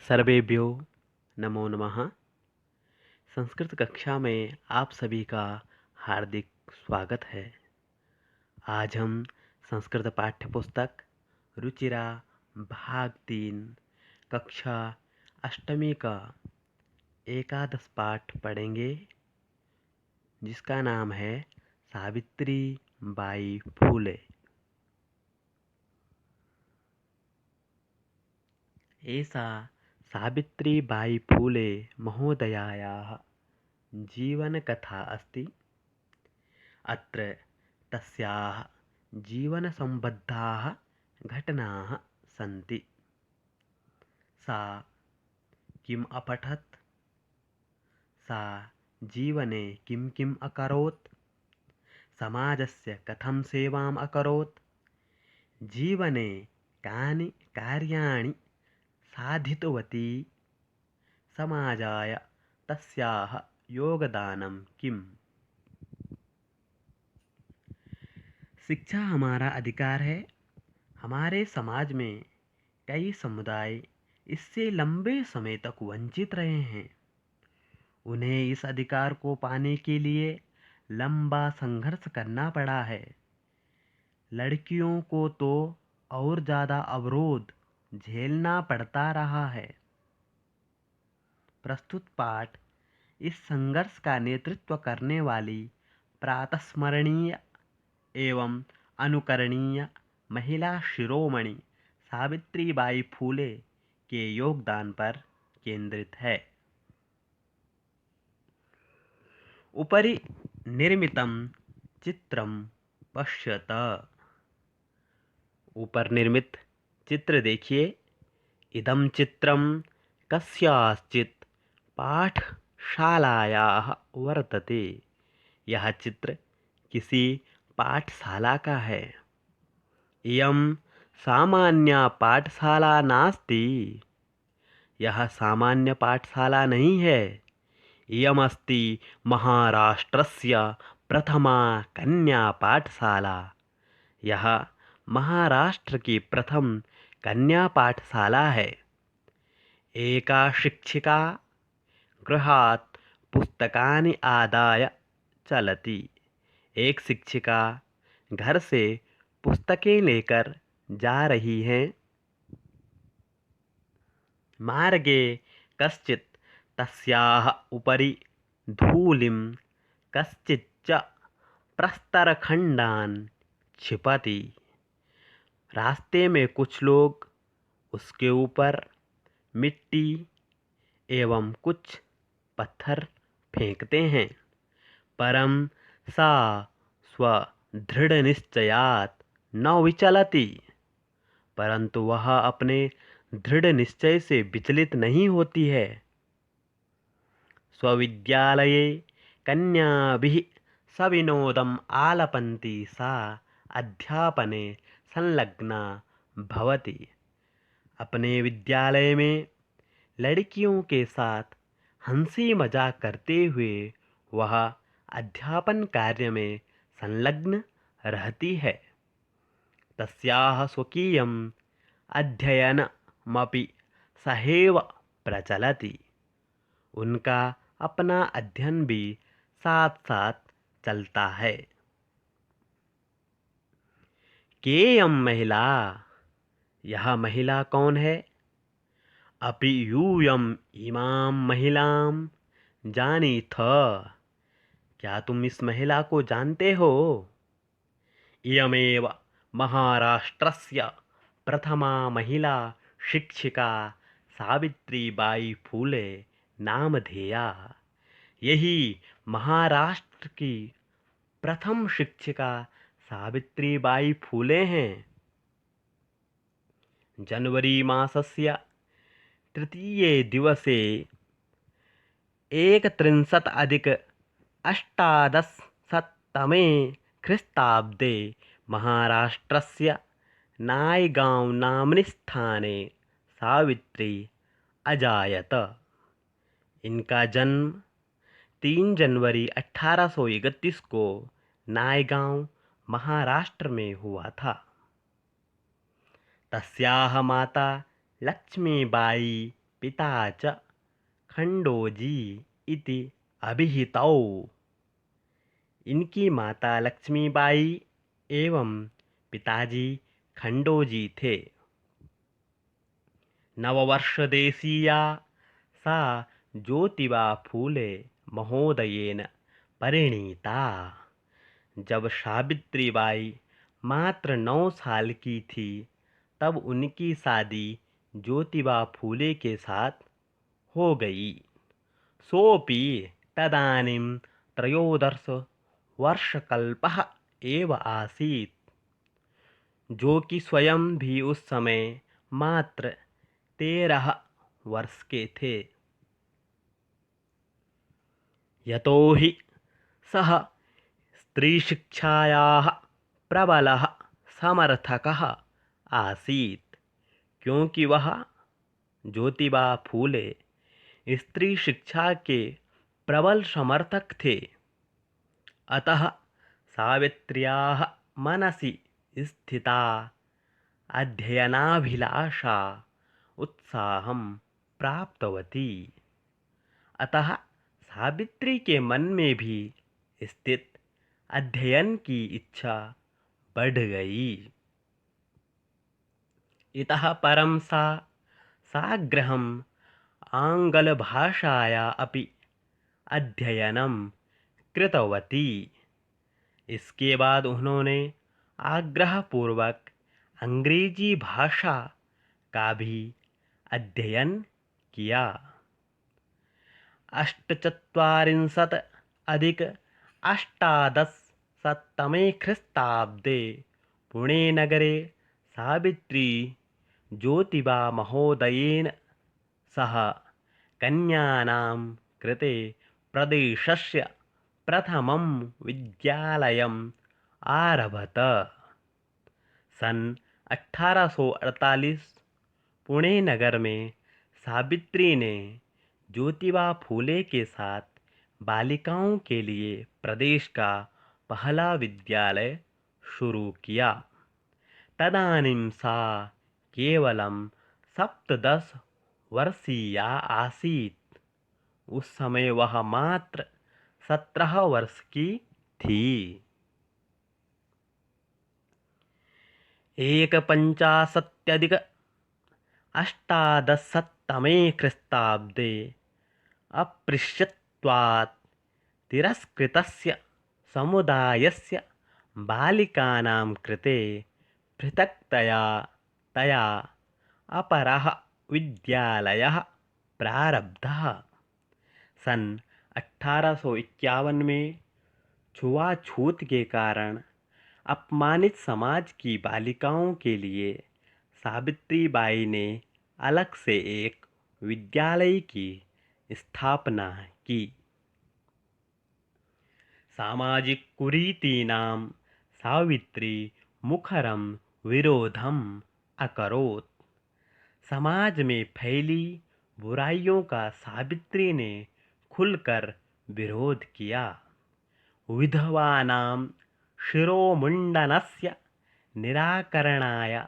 सर्वेभ्यो नमो नमः। संस्कृत कक्षा में आप सभी का हार्दिक स्वागत है। आज हम संस्कृत पाठ्यपुस्तक रुचिरा भाग 3 कक्षा अष्टमी का एकादश पाठ पढ़ेंगे, जिसका नाम है सावित्री बाई फूले। एषा सावित्रीबाई फूले महोदयायाः जीवनकथा अस्ति। अत्र तस्याः जीवनसम्बद्धाः घटनाः सन्ति। सा किम् अपठत्, सा जीवने किं किम् अकरोत्, समाजस्य कथं सेवाम् अकरोत्, जीवने कानि कार्याणि साधितवती, समाजाय तस्याः योगदानं किम्। शिक्षा हमारा अधिकार है। हमारे समाज में कई समुदाय इससे लंबे समय तक वंचित रहे हैं। उन्हें इस अधिकार को पाने के लिए लंबा संघर्ष करना पड़ा है। लड़कियों को तो और ज़्यादा अवरोध झेलना पड़ता रहा है। प्रस्तुत पाठ इस संघर्ष का नेतृत्व करने वाली प्रातस्मरणीय एवं अनुकरणीय महिला शिरोमणि सावित्रीबाई फूले के योगदान पर केंद्रित है। उपरि निर्मितं चित्रं पश्यत। ऊपर निर्मित चित्र देखिए। इदं चित्रं कस्याश्चित् पाठशालायाः वर्तते। यह चित्र किसी पाठशाला का है। इयं सामान्या पाठशाला नास्ति। यह सामान्य पाठशाला नहीं है। इयमस्ति महाराष्ट्रस्य प्रथमा कन्या पाठशाला। यह महाराष्ट्र की प्रथम कन्या पाठशाला है। एका शिक्षिका गृहात् पुस्तकानि आदाय चलति। एक शिक्षिका घर से पुस्तकें लेकर जा रही हैं। मार्गे कश्चित् तस्याः उपरि धूलिं कश्चिच्च प्रस्तरखण्डान् क्षिपति। रास्ते में कुछ लोग उसके ऊपर मिट्टी एवं कुछ पत्थर फेंकते हैं, परं सा स्वदृढ़निश्चयात् न विचलति। परंतु वह अपने दृढ़ निश्चय से विचलित नहीं होती है। स्वविद्यालये कन्याभिः सविनोदम् आलपन्ती सा अध्यापने संलग्ना भवति। अपने विद्यालय में लड़कियों के साथ हंसी मजाक करते हुए वह अध्यापन कार्य में संलग्न रहती है। तस्याः स्वकीयम् अध्ययनमपि सहैव प्रचलति। उनका अपना अध्ययन भी साथ साथ चलता है। केयं महिला, यह महिला कौन है? अपि यूयम् इमां महिलां जानीथ, क्या तुम इस महिला को जानते हो? इयमेव महाराष्ट्रस्य प्रथमा महिला शिक्षिका सावित्रीबाई फूले नामधेया। यही महाराष्ट्र की प्रथम शिक्षिका सावित्रीबाई फूले हैं। जनवरी मासस्य तृतीये दिवसे 13अधिक-अष्टादशशततमे ख्रीस्ताब्दे महाराष्ट्रस्य नायगांव नाम्नि स्थाने सावित्री अजायत। इनका जन्म 3 जनवरी 1831 को नायगांव महाराष्ट्र में हुआ था। तस्याः माता लक्ष्मीबाई पिता च खण्डोजी इति अभिहितौ। इनकी माता लक्ष्मीबाई एवं पिताजी खण्डोजी थे। नववर्षदेशीया सा ज्योतिबा फूले महोदयेन परिणीता। जब सावित्रीबाई मात्र 9 साल की थी तब उनकी शादी ज्योतिबा फूले के साथ हो गई। सोऽपि तदानीं त्रयोदश वर्षकल्पः एव आसीत्, जो कि स्वयं भी उस समय मात्र 13 वर्ष के थे। यतो हि सः स्त्रीशिक्षायाः प्रबलः समर्थकः आसीत्, क्योंकि वह ज्योतिबा फूले स्त्री शिक्षा के प्रबल समर्थक थे। अतः सावित्र्याः मनसि स्थिता अध्ययनाभिलाषा उत्साहं प्राप्तवती। अतः सावित्री के मन में भी स्थित अध्ययन की इच्छा बढ़ गई। इतः परं सा साग्रहम् आङ्ग्लभाषाया अपि अध्ययनं कृतवती। इसके बाद उन्होंने आग्रहपूर्वक अंग्रेजी भाषा का भी अध्ययन किया। 848 ख्रीस्ताब्दे पुणेनगरे सावित्री ज्योतिबा महोदयेन सह कन्यानां कृते प्रदेशस्य प्रथमं विद्यालयम् आरभत। सन 1848 पुणे नगर में सावित्री ने ज्योतिबा फूले के साथ बालिकाओं के लिए प्रदेश का पहला विद्यालय शुरू किया। तदानीं सा केवलं 17 वर्षीया आसीत्। उस समय वह मात्र 17 वर्ष की थी। 1588 ख्रीस्ताब्दे अस्पृश्यत्वात् तिरस्कृतस्य समुदायस्य बालिकानां कृते पृथक्तया तया अपरः विद्यालयः प्रारब्धः। सन 1851 में छुआछूत के कारण अपमानित समाज की बालिकाओं के लिए सावित्रीबाई ने अलग से एक विद्यालय की स्थापना की। सामाजिक कुरीतीनां सावित्री मुखरं विरोधम् अकरोत्। समाज में फैली बुराइयों का सावित्री ने खुलकर विरोध किया। विधवानां शिरोमुण्डनस्य निराकरणाय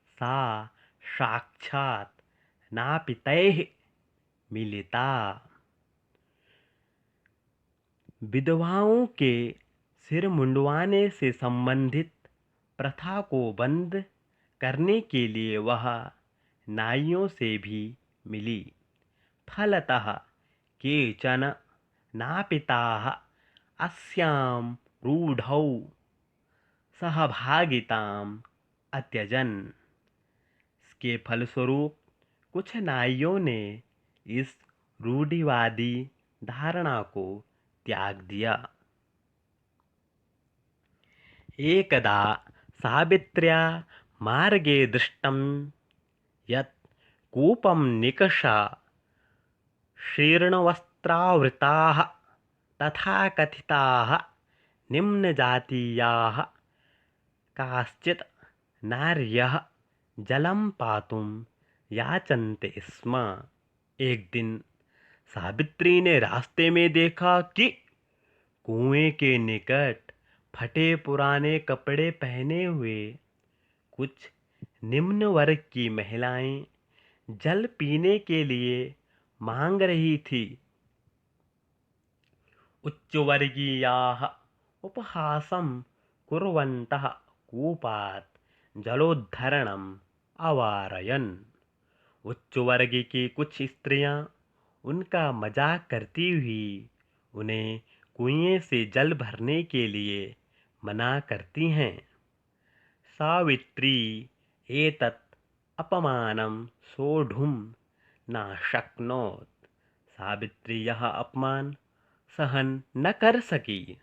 सा साक्षात् नापितैः मिलिता। विधवाओं के सिर मुंडवाने से संबंधित प्रथा को बंद करने के लिए वह नाइयों से भी मिली। फलतः केचन नापिताः अस्यां रूढौ सहभागिताम् अत्यजन्। इसके फलस्वरूप कुछ नाइयों ने इस रूढ़िवादी धारणा को त्याग दिया। एकदा सावित्र्या मार्गे दृष्टं यत् कूपं निकषा शीर्णवस्त्रावृताः तथाकथिताः निम्नजातीयाः काश्चित् नार्यः जलं पातुं याचन्ते स्म। एक दिन सावित्री ने रास्ते में देखा कि कुएं के निकट फटे पुराने कपड़े पहने हुए कुछ निम्न वर्ग की महिलाएं जल पीने के लिए मांग रही थी। उच्चवर्गीयाः उपहासं कुर्वन्तः कूपात् जलोद्धरणम् अवारयन्। उच्च वर्ग की कुछ स्त्रियां उनका मजाक करती हुई उन्हें कुएं से जल भरने के लिए मना करती हैं। सावित्री एतत् अपमानं सोढुं न शक्नोत्। सावित्री यह अपमान सहन न कर सकी।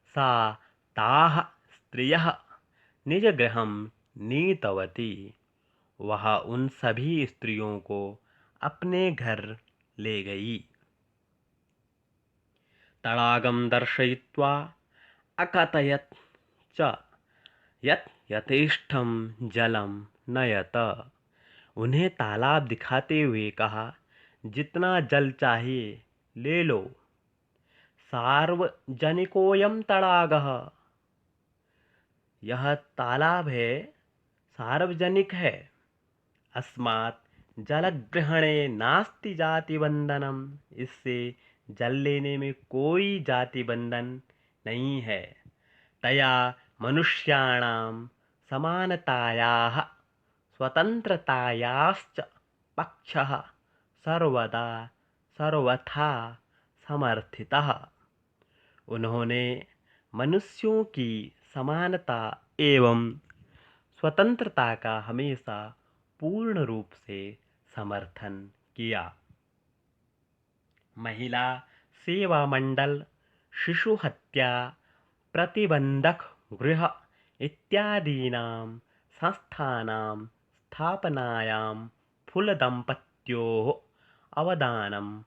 सा ताः स्त्रियः निजगृहं नीतवती। वह उन सभी स्त्रियों को अपने घर ले गई। तडागं दर्शयित्वा अकथयत् च यत् यथेष्टं जलं नयत। उन्हें तालाब दिखाते हुए कहा, जितना जल चाहिए ले लो। सार्वजनिकोऽयं तडागः। यह तालाब है, सार्वजनिक है। अस्मात् जलग्रहणे नास्ति जातिबंधनम। इससे जल लेने में कोई जाति बंधन नहीं है। तया मनुष्याणां समानतायाः स्वतंत्रतायाश्च पक्षः सर्वदा सर्वथा समर्थितः। उन्होंने मनुष्यों की समानता एवं स्वतंत्रता का हमेशा पूर्ण रूप से समर्थन किया। महिला सेवा मंडल, शिशु हत्या प्रतिबंधक गृह इत्यादीनां संस्थानां स्थापनायां फुलदंपत्योः अवदानं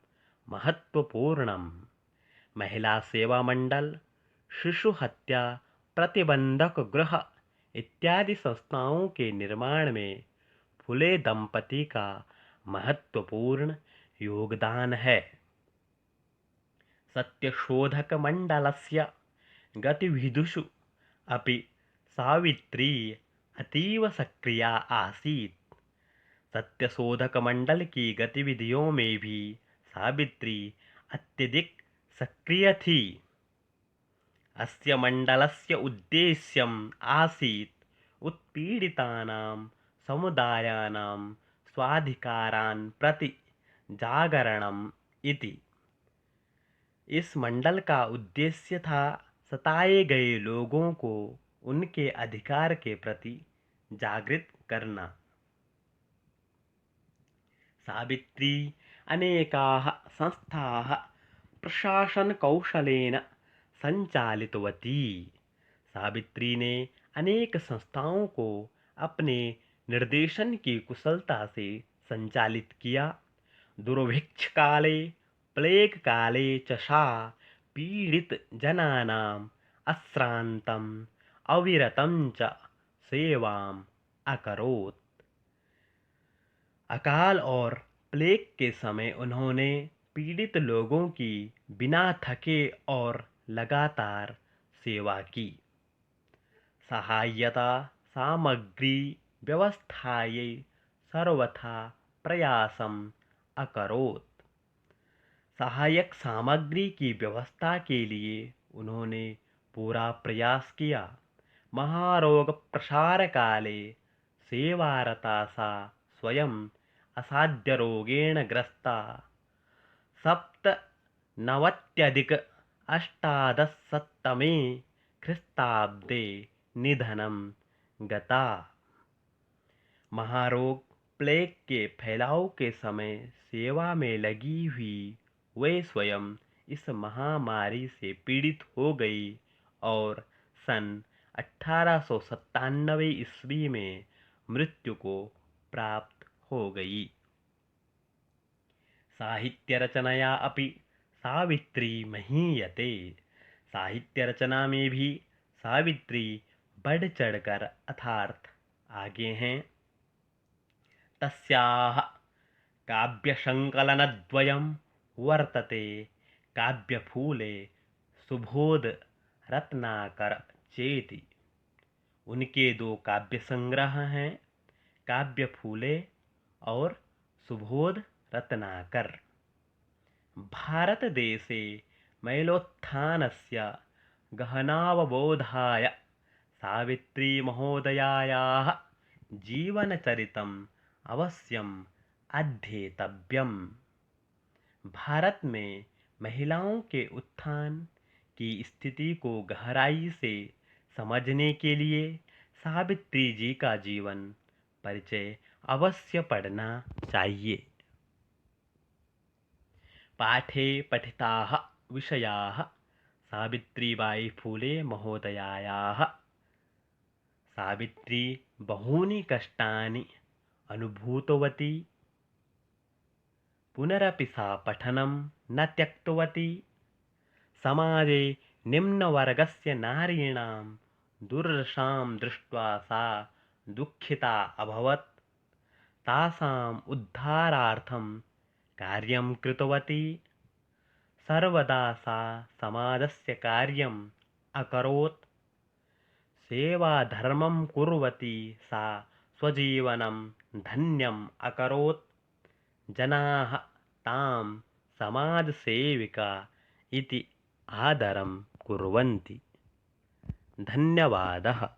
महत्वपूर्णम्। महिला सेवा मंडल, शिशु हत्या प्रतिबंधक गृह इत्यादि संस्थाओं के निर्माण में फुले दंपति का महत्वपूर्ण योगदान है। सत्यशोधकमण्डलस्य गतिविधिषु अपि सावित्री अतीव सक्रिया आसीत्। सत्यशोधकमंडल की गतिविधियों में भी सावित्री अत्यधिक सक्रिय थी। अस्य मण्डलस्य उद्देश्यम् आसीत् उत्पीड़ितानां समुदायानां स्वाधिकारान् प्रति जागरणम् इति। इस मंडल का उद्देश्य था सताए गए लोगों को उनके अधिकार के प्रति जागृत करना। सावित्री अनेकाः संस्थाः प्रशासनकौशलेन संचालितवती। सावित्री ने अनेक संस्थाओं को अपने निर्देशन की कुशलता से संचालित किया। दुर्भिक्ष काले, प्लेग काले च सा पीड़ित जनानां अश्रांतं अविरतं च सेवाम् अकरोत्। अकाल और प्लेग के समय उन्होंने पीड़ित लोगों की बिना थके और लगातार सेवा की। सहायता सामग्री व्यवस्थायै सर्वथा प्रयासम् अकरोत्। सहायक सामग्री की व्यवस्था के लिए उन्होंने पूरा प्रयास किया। महारोग प्रसार काले सेवारता सा स्वयं असाध्यरोगेण ग्रस्ता। सप्तनवत्यधिक अष्टादशशततमे ख्रीस्ताब्दे निधनं गता। महारोग प्लेग के फैलाव के समय सेवा में लगी हुई वे स्वयं इस महामारी से पीड़ित हो गई और सन 1897 ईस्वी में मृत्यु को प्राप्त हो गई। साहित्य रचनया अपि सावित्री महीयते। साहित्य रचना में भी सावित्री बढ़ चढ़कर अर्थात आगे हैं। तस्याः काव्यसंकलनद्वयं वर्तते। काव्यफूले सुबोध रत्नाकर चेति। उनके दो काव्य संग्रह हैं, काव्यफूले और सुबोध रत्नाकर। भारतदेशे महिलोत्थानस्य गहनावबोधाय सावित्रीमहोदयायाः जीवनचरितम् अवश्यम् अध्येतव्यम्। भारत में महिलाओं के उत्थान की स्थिति को गहराई से समझने के लिए सावित्री जी का जीवन परिचय अवश्य पढ़ना चाहिए। पाठे पठिताः विषयाः सावित्रीबाई फूले महोदयायाः। सावित्री बहूनि कष्टानि अनुभूतवती, पुनरपि सा पठनं न त्यक्तवती। समाजे निम्नवर्गस्य नारीणां दुर्दशां दृष्ट्वा सा दुःखिता अभवत्। तासाम् उद्धारार्थं कार्यं कृतवती। सर्वदा सा समाजस्य कार्यम् अकरोत्। सेवाधर्मं कुर्वती सा स्वजीवनं धन्यम् अकरोत्। जनाः तां समाजसेविका इति आदरं कुर्वन्ति। धन्यवादः।